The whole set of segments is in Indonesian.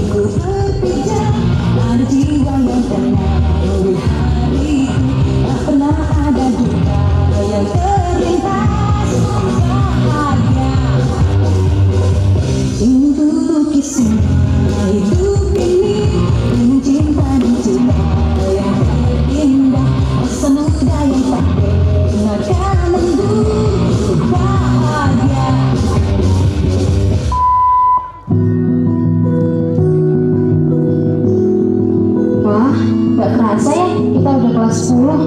ku berpijak, ada jiwa yang tenang di hariku. Tak pernah ada duka yang terlintas, bahagia untuk semua hidup ini. Cinta dan cinta yang terindah, masa muda yang tak pernah akan mendung, bahagia. Wah, gak kerasa ya kita udah kelas 10.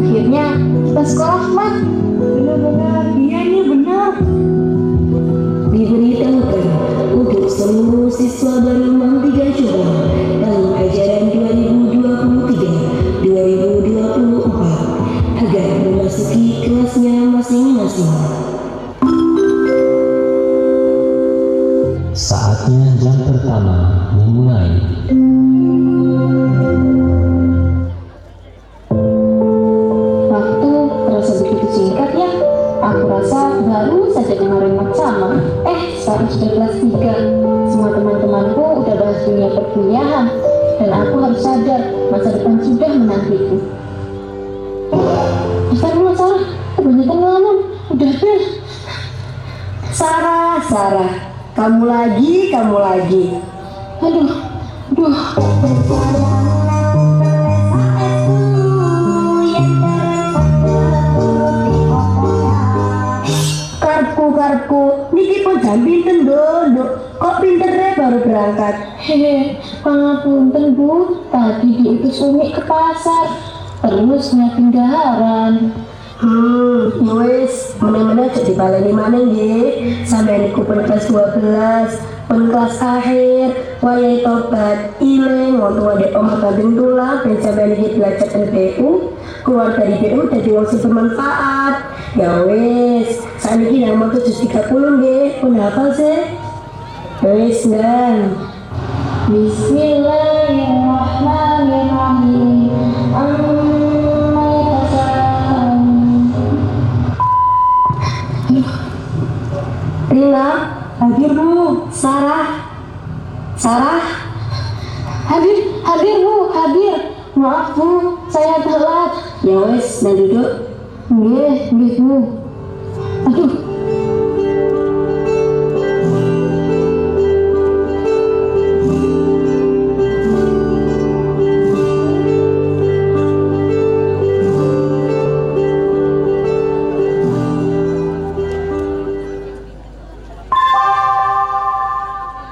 Akhirnya kita sekolah, Mak. Benar-benar, iya nih benar. Diberitahukan untuk seluruh siswa berumur 3 coba dalam ajaran 2023-2024 agar memasuki kelasnya masing-masing. Saatnya jam pertama memulai. Waktu terasa begitu singkat ya. Aku rasa baru saja kemarin maksama. Sekarang sudah kelas 3. Semua teman-temanku udah bahas dunia perkuliahan, dan aku harus sadar masa depan sudah menantiku. Astagfirullah, Sarah, kebanyakan ngelamun. Udah deh. Sarah, kamu lagi. Aduh. Karepku, niki pun jam pinten nduk. Kok pinternya baru berangkat? Pangapunten Bu, tadi diutus Umi ke pasar, terus nyiapin gaharan. Wes, mana-mana jadi baleni mana nggih. Sampai niku pun kelas 12, pun kelas akhir, wayai tobat, ileng, waktu ada omah kandung tulang, dan sampai niki belajar NPU, keluar dari BU jadi wong sing bermanfaat. Ya wes, saat ini yang mau 730 nggih, pun hafal sih. Wes dan Bismillahirrahmanirrahim. Rina, hadir Bu. Sarah, hadir Bu, hadir. Maaf Bu, saya telat. Ya wes, dan duduk. Nggih Bu. Aduh.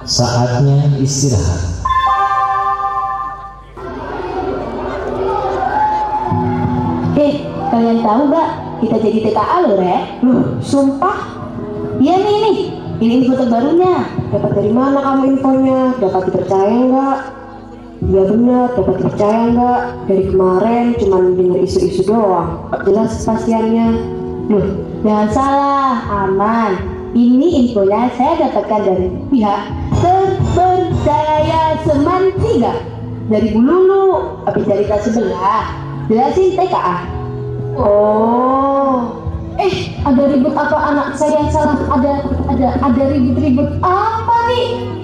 Saatnya istirahat. Kalian tahu gak? Kita jadi TKA loh, Rek. Sumpah? Iya nih. Ini info terbarunya. Dapat dari mana kamu infonya? Dapat dipercaya nggak? Iya benar, dapat dipercaya nggak? Dari kemarin cuma denger isu-isu doang. Jelas kepastiannya. Jangan salah, aman. Ini infonya saya dapatkan dari pihak terpercaya Seman 3. Dari Bu Lulu, habis dari kelas sebelah. Jelasin TKA. Oh, ada ribut apa anak saya yang salah? Ada ribut-ribut apa nih?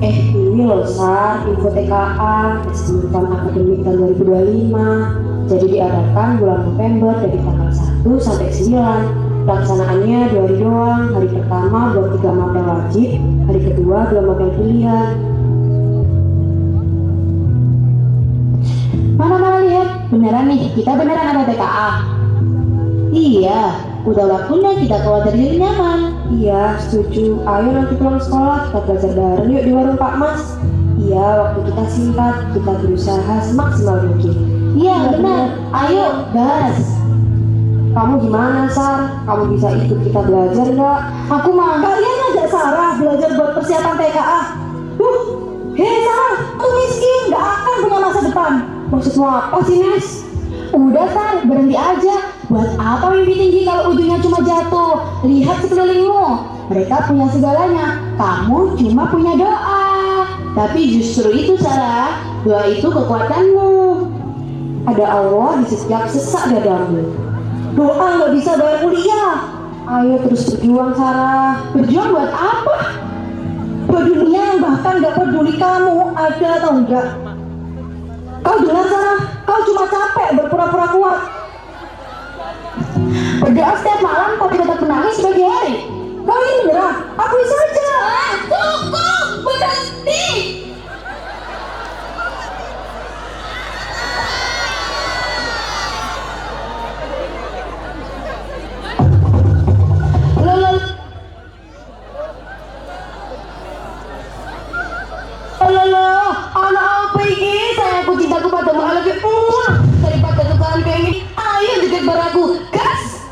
Ini loh Sar, info TKA keseluruhan akademik tahun 2025. Jadi diadakan bulan November dari tanggal 1 sampai 9. Pelaksanaannya 2 hari doang. Hari pertama 23 model wajib, hari kedua 2 model pilihan. Mana lihat, beneran nih, kita beneran ada TKA. Iya, udah waktunya kita keluar dari diri nyaman. Iya, setuju. Ayo nanti pulang sekolah kita belajar bareng yuk di warung Pak Mas. Iya, waktu kita singkat, kita berusaha semaksimal mungkin. Iya benar, ayo gas. Kamu gimana Sar? Kamu bisa ikut kita belajar nggak? Aku mau. Kalian ngajak Sarah belajar buat persiapan TKA. Hei Sarah, tuh miskin, nggak akan punya masa depan. Maksudmu apa sih Nes? Udah Sar, berhenti aja. Buat apa mimpi tinggi kalau ujungnya cuma jatuh? Lihat sekelilingmu, mereka punya segalanya. Kamu cuma punya doa. Tapi justru itu Sarah, doa itu kekuatanmu. Ada Allah di setiap sesak dadamu. Doa nggak bisa bayar kuliah. Ayo terus berjuang Sarah. Berjuang buat apa? Dunia bahkan gak peduli kamu ada atau enggak. Kau dengar sana, kau cuma capek berpura-pura kuat. Berdoa setiap malam tapi tetap menangis sebagai hari. Kau ini menyerah, akui saja. Cukup, berhenti. Anak apa ini? Saya aku cintaku padamu lebih muah daripada tukaran kayak ini. Ayo dekat baraku, gas!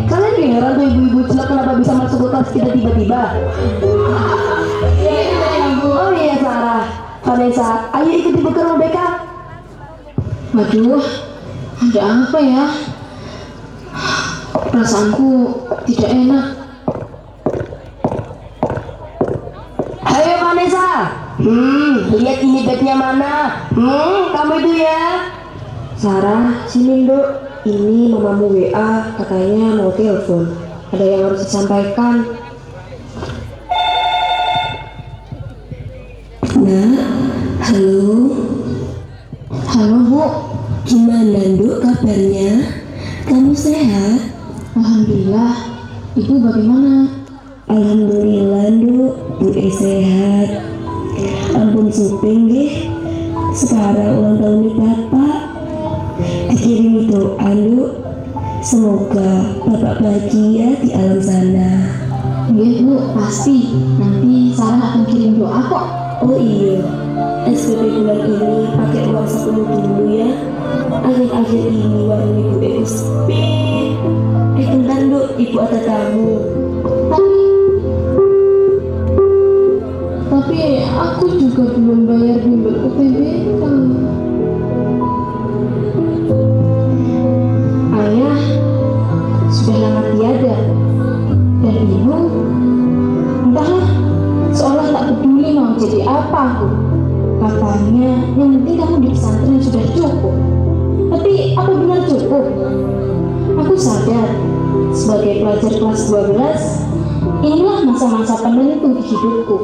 Kalian kedengeran tuh ibu-ibu celak kenapa bisa masuk ke kelas kita tiba-tiba? Oh iya Sarah, Vanessa, ayo ikuti ke ruang BK. Waduh, ada apa ya? Perasaanku tidak enak. Ayo Vanessa, lihat ini bednya mana? Kamu itu ya. Sarah, sini Nduk. Ini mamamu WA, katanya mau telepon. Ada yang harus disampaikan. Nah, halo. Halo Bu. Gimana Nduk kabarnya? Kamu sehat? Alhamdulillah. Ibu bagaimana? Alhamdulillah Nduk, Bu sehat. Ampun suping nggih. Sekarang ulang tahun Bapak. Dikirim doa Nduk. Semoga Bapak bahagia di alam sana. Iya Bu, pasti. Nanti Sarah akan kirim doa kok. Oh iya, SPP bulan ini pakai uang saku dulu ya. Akhir-akhir ini warung Ibu sepi. Bentar Nduk, Ibu ada tamu. Tapi aku juga belum bayar bimbel UTBK. Ayah sudah lama tiada dan ibu entahlah, seolah tak peduli mau jadi apa aku. Katanya yang penting kamu di pesantren sudah cukup. Tapi apa benar cukup? Aku sadar sebagai pelajar kelas 12, inilah masa-masa penentu di hidupku.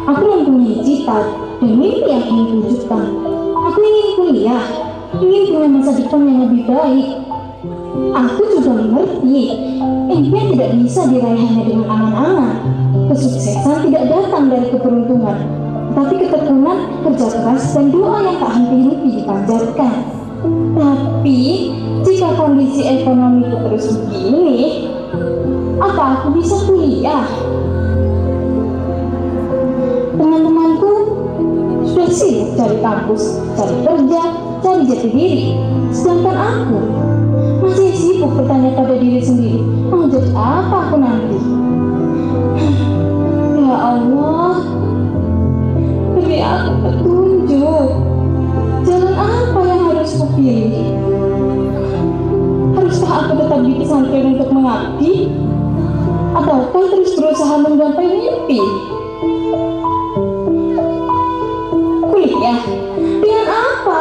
Aku mempunyai cita dan mimpi yang ingin wujudkan. Aku ingin kuliah, ingin punya masa depan yang lebih baik. Aku juga mengerti, impian tidak bisa diraih hanya dengan angan-angan. Kesuksesan tidak datang dari keberuntungan, tapi ketekunan, kerja keras, dan doa yang tak henti-henti dipanjatkan. Tapi, jika kondisi ekonomiku terus begini, apa aku bisa kuliah? Teman-temanku sudah sibuk cari kampus, cari kerja, cari jati diri. Sedangkan aku masih sibuk bertanya pada diri sendiri, mau jadi apa aku nanti? Ya Allah, beri aku petunjuk. Jalan apa yang harus kupilih? Haruskah aku tetap di pesantren untuk mengabdi? Ataukah terus berusaha menggapai mimpi? Kuliah? Dengan apa?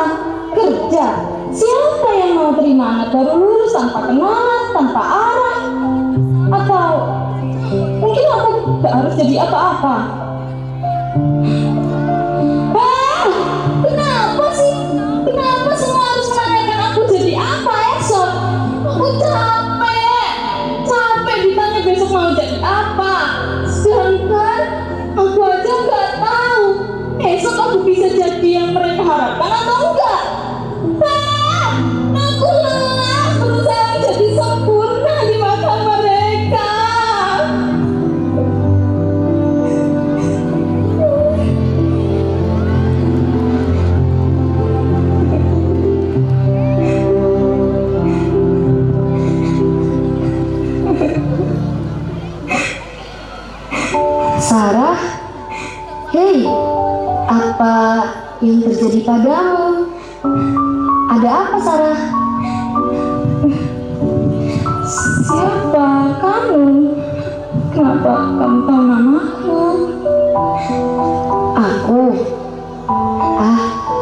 Kerja? Siapa yang mau terima anak baru lulus tanpa kenalan, tanpa arah? Atau mungkin aku gak harus jadi apa-apa, Ah, kenapa sih? Kenapa semua harus menanyakan aku jadi apa esok? Aku capek ditanya besok mau jadi apa. Sedangkan aku aja nggak tahu esok aku bisa jadi yang mereka harapkan atau enggak. Aku lelah berusaha menjadi sempurna di mata mereka. Sarah, hei, apa yang terjadi padamu? Ada apa, Sarah? Siapa kamu? Kenapa kamu tahu namaku? Aku?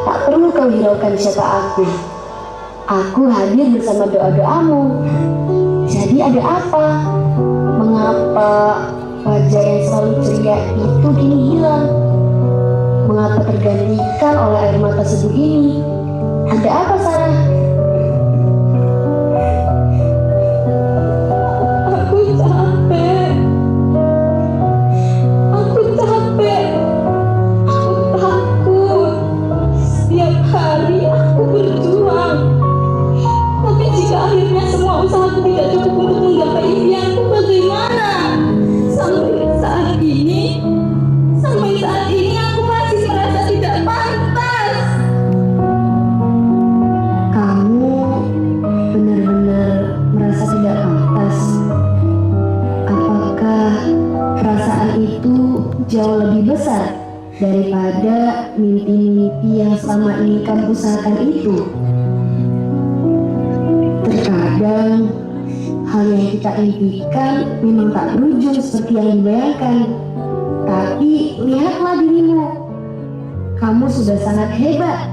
Tak perlu kau hiraukan siapa aku. Aku hadir bersama doa-doamu. Jadi ada apa? Mengapa wajah yang selalu ceria itu kini hilang? Mengapa tergantikan oleh air mata seduh ini? Ada apa, Sarah? Aku capek. Aku takut. Setiap hari aku berjuang. Tapi jika akhirnya semua usahaku tidak cukup untuk menggapai impianku, bagaimana? Sampai saat ini aku masih merasa tidak pantas. Kamu benar-benar merasa tidak pantas? Apakah perasaan itu jauh lebih besar daripada mimpi-mimpi yang selama ini kamu usahakan itu? Terkadang hal yang kita impikan memang tak berujung seperti yang dibayangkan. Tapi lihatlah dirimu, kamu sudah sangat hebat.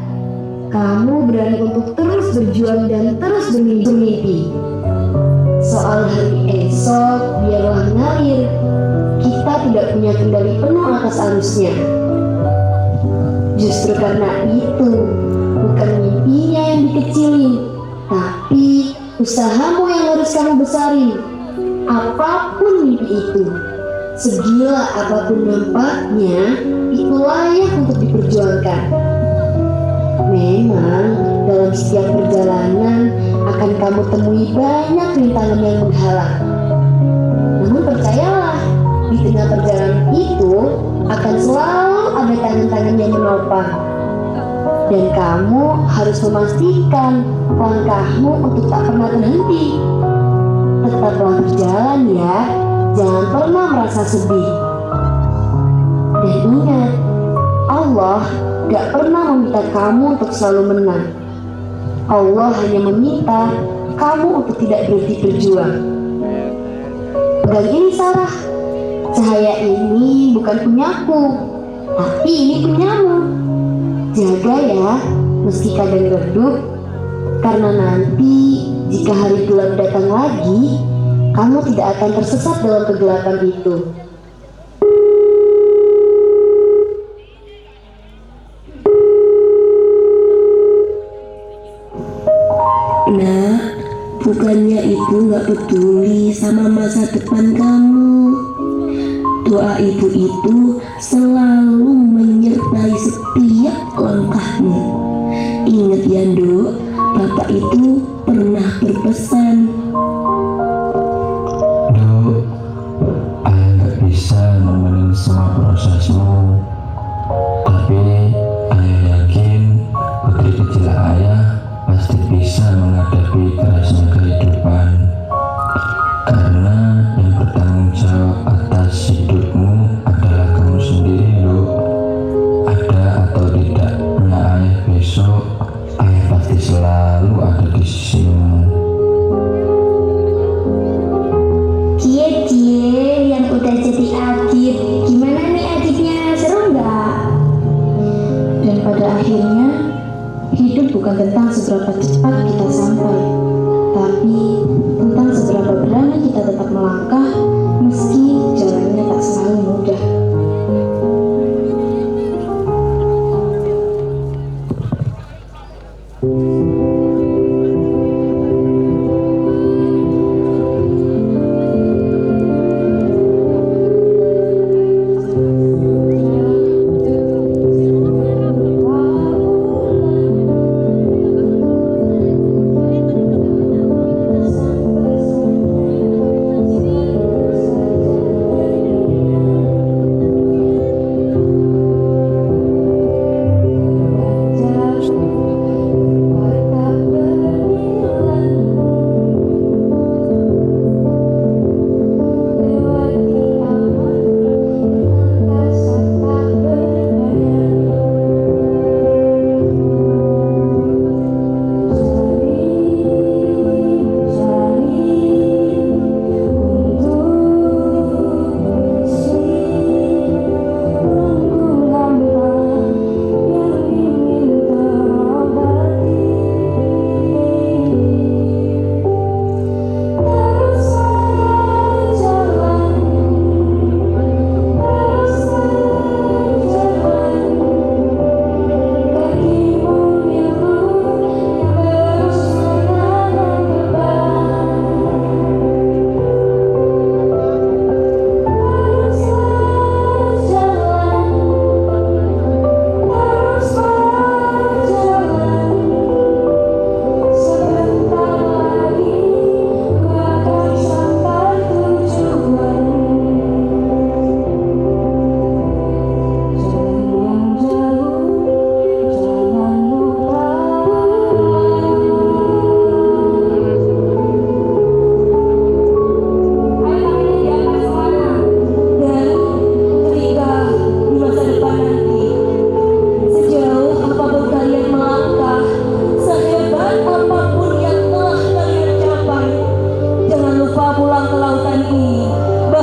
Kamu berani untuk terus berjuang dan terus bermimpi. Soal hari esok biarlah mengalir. Kita tidak punya kendali penuh atas arusnya. Justru karena itu, bukan mimpinya yang dikecilin, tapi usahamu yang harus kamu besarin. Apapun mimpi itu, segila apapun nampaknya, itu layak untuk diperjuangkan. Memang dalam setiap perjalanan akan kamu temui banyak rintangan yang menghalang. Namun percayalah, di tengah perjalanan itu akan selalu ada tangan-tangan yang menopang. Dan kamu harus memastikan langkahmu untuk tak pernah terhenti. Tetaplah berjalan ya, jangan pernah merasa sedih. Dan ingat, Allah gak pernah meminta kamu untuk selalu menang. Allah hanya meminta kamu untuk tidak berhenti berjuang. Pegang ini, Sarah. Cahaya ini bukan punyaku, tapi ini punyamu. Jaga ya, meski kadang redup, karena nanti jika hari gelap datang lagi, kamu tidak akan tersesat dalam kegelapan itu. Nak, bukannya ibu gak peduli sama masa depan kamu. Doa ibu itu selalu menyertai setiap langkahmu. Ingat ya, Nduk, Bapak itu pernah berpesan. Duk, ayah gak bisa nemenin semua prosesmu, tapi ayah yakin putri kecil ayah pasti bisa menghadapi kerasnya kehidupan. Karena yang bertanggung jawab atas hidupmu adalah kamu sendiri, Duk. Ada atau tidaknya ayah besok, ayah pasti selalu ada di sisimu. Cie yang udah jadi adit, gimana nih aditnya, seru nggak? Dan pada akhirnya, hidup bukan tentang seberapa cepat kita sampai, tapi tentang seberapa berani kita tetap melangkah meski jalannya tak selalu mudah.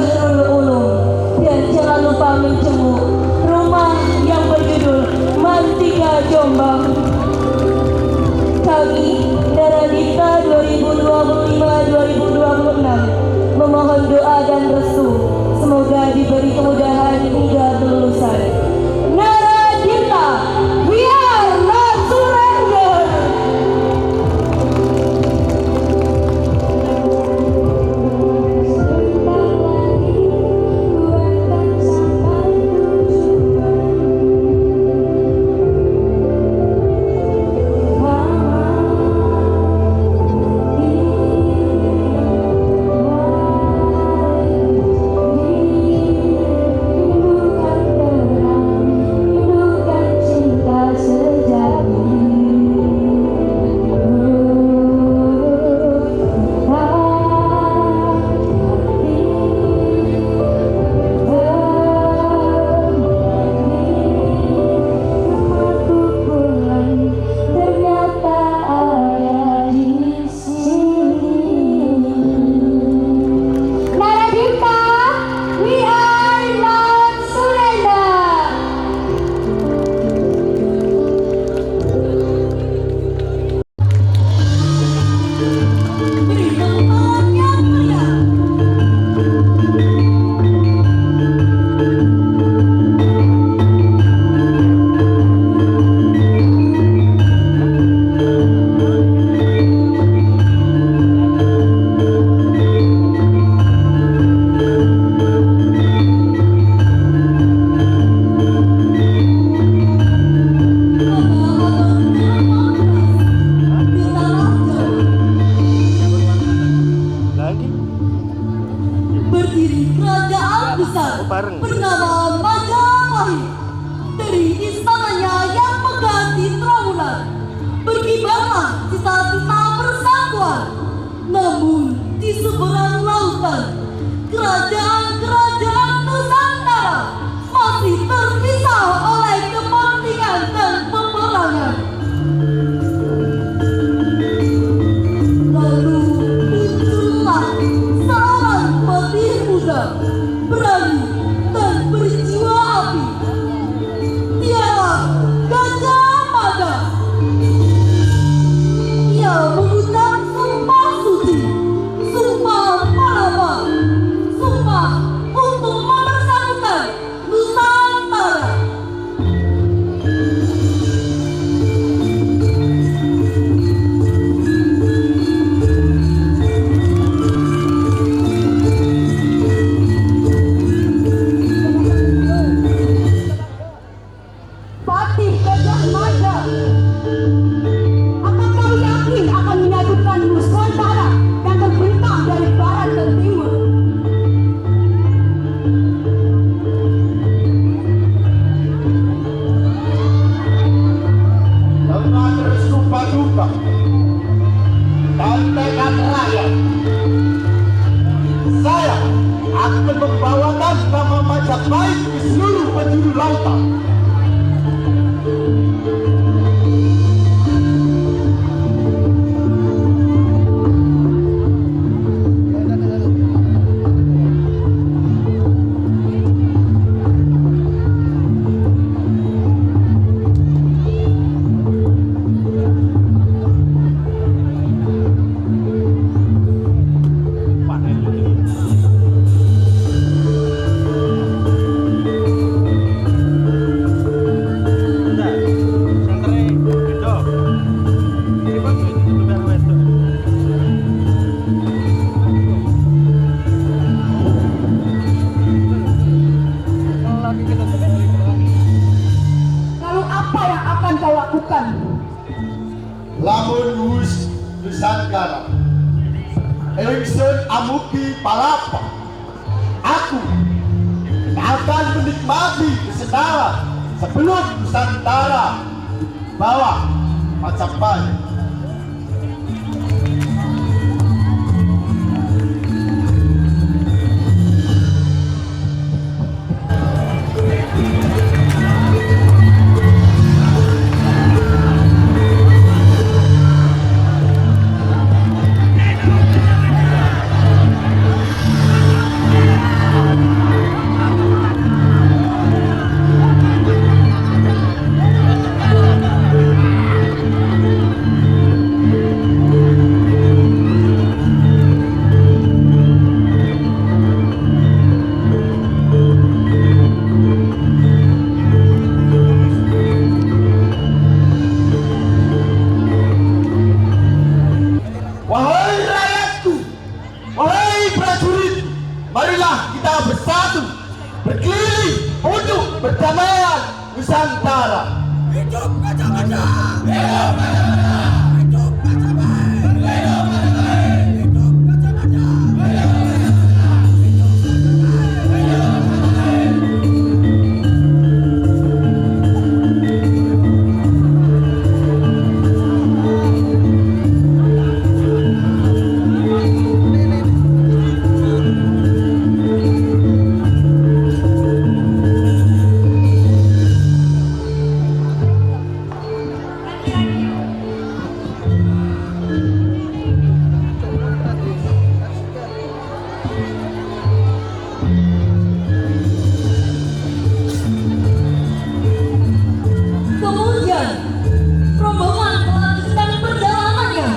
Bahrul Ulum. Dan jangan lupa menjenguk rumah yang berjudul Mantika Jombang. Kami Naradita 2025-2026 memohon doa dan restu, semoga diberi kemudahan hingga kelulusan. Naradita, we are not surrender. Berdiri kerajaan besar bernama Majapahit. Dari istananya yang megah di Trawulan berkibarlah cita-cita persatuan. Namun di seberang lautan kerajaan-kerajaan Nusantara masih terpisah oleh kepentingan dan peperangan. Lalu muncullah seorang petir muda, berani dan berjiwa api. Dialah Gajah Mada. Ia mengucap sumpah suci, sumpah Palapa, sumpah untuk mempersatukan Nusantara. Patih Gajah Mada, apa kau yakin akan menyatukan Nusantara yang terbentang dari barat dan timur? Dengan restupa duka dan tekad rakyat, saya akan membawakan nama Majapahit ke seluruh penjuru lautan. Lalu apa yang akan kau lakukan? Lamun wus Nusantara, Ingsun amuki Palapa. Aku akan menikmati kesedaran sebelum Nusantara bawa Majapahit. Wahai prajurit, marilah kita bersatu berkeliling untuk perdamaian Nusantara. Hidup Gajah-Gajah! Hidup Gajah-Gajah! Hidup Gajah-Gajah! Hidup Gajah-Gajah! Hidup Gajah-Gajah! Kemudian, rombongan melanjutkan perjalanannya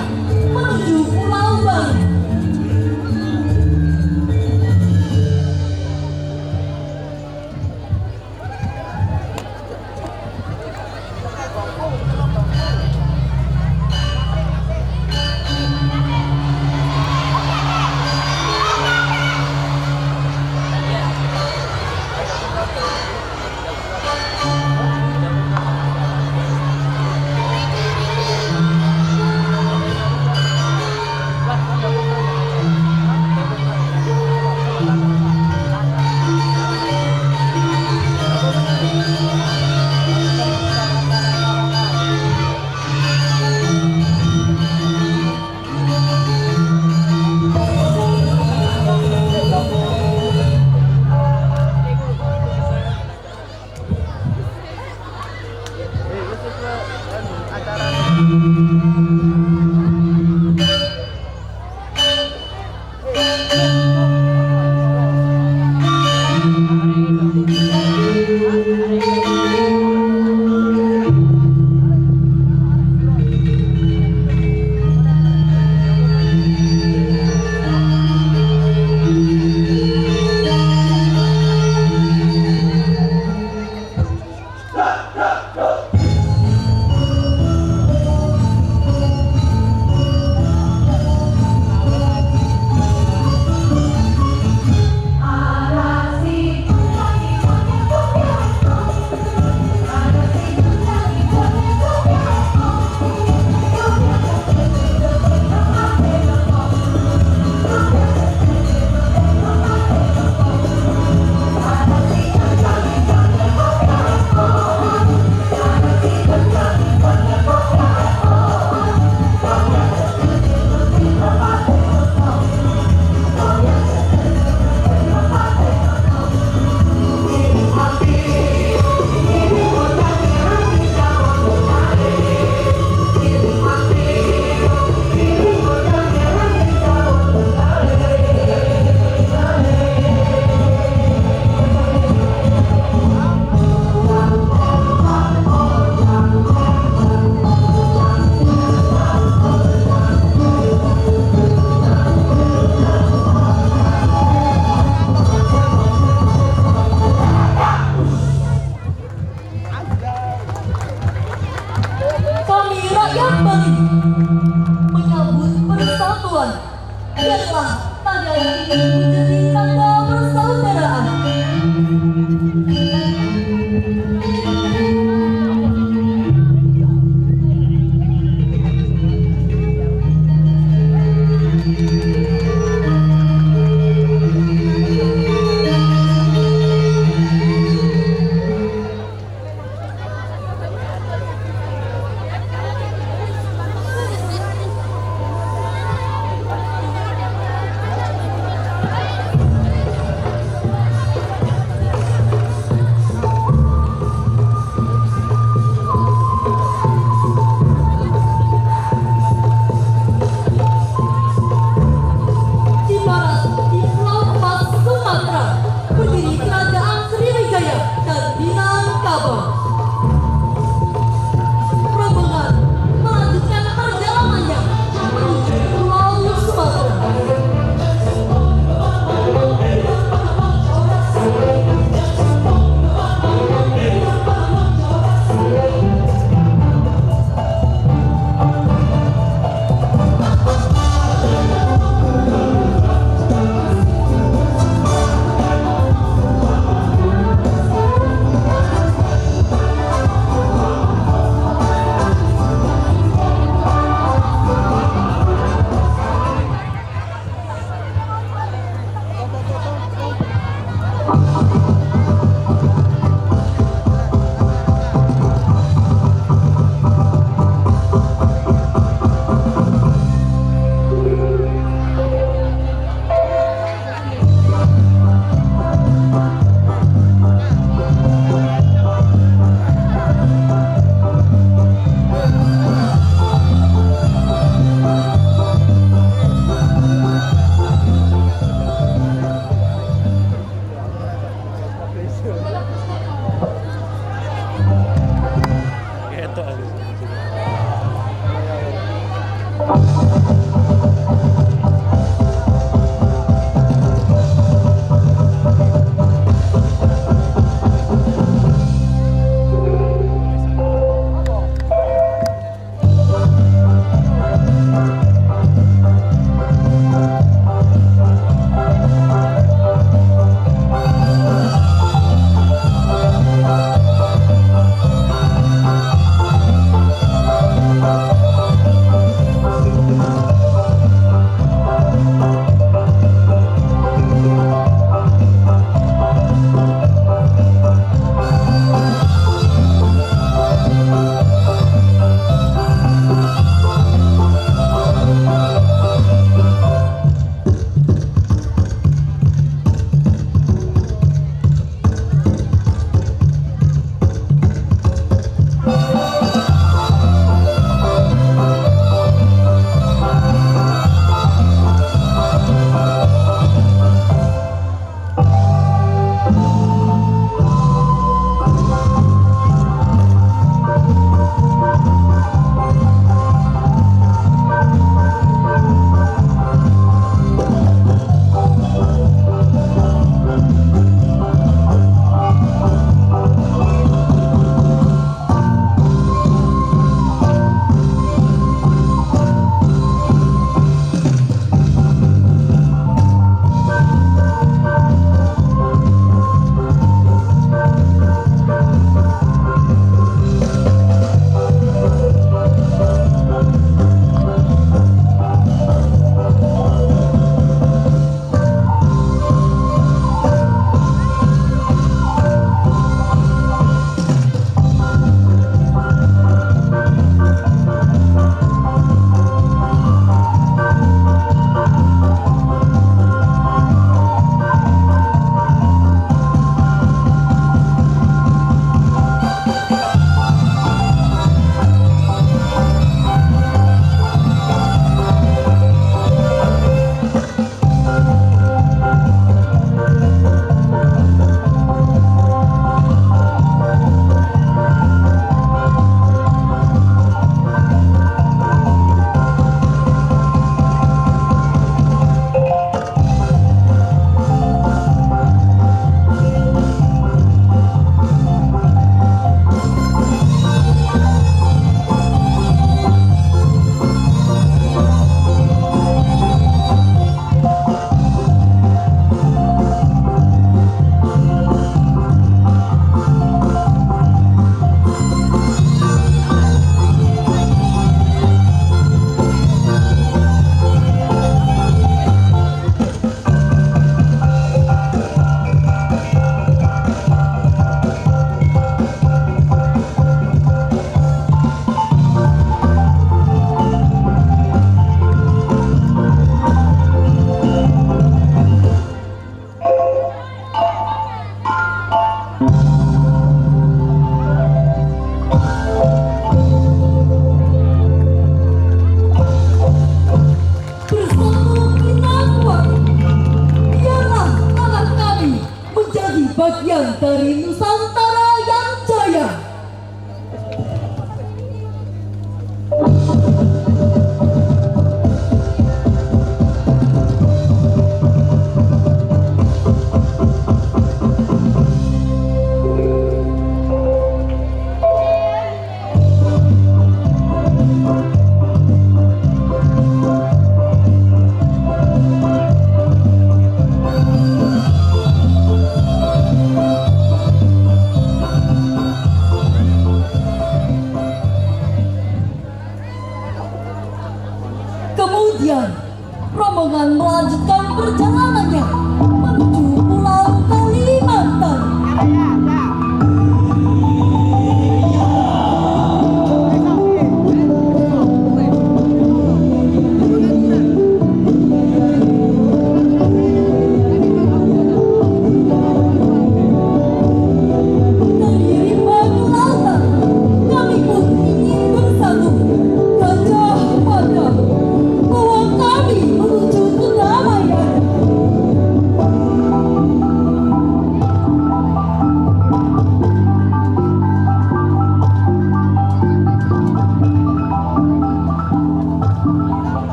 menuju Pulau Bali. Kami rakyat Bali menyambut persatuan. Biarlah tanda ini menjadi tanda persaudaraan. bagian dari Nusantara yang jaya.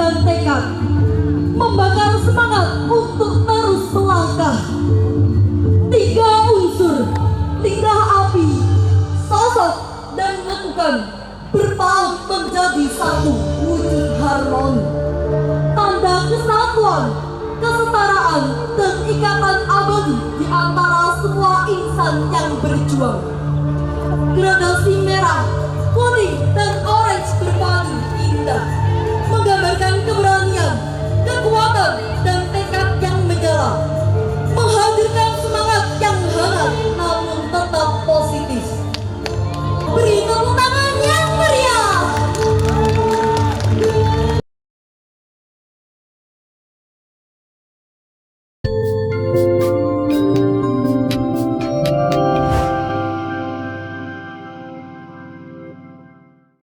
dan tekad, membakar semangat untuk terus melangkah. 3 unsur, lidah api, sosok, dan lakukan berpaut menjadi satu wujud harmoni. Tanda kesatuan, kesetaraan, dan ikatan abadi di antara semua insan yang berjuang. Gradasi merah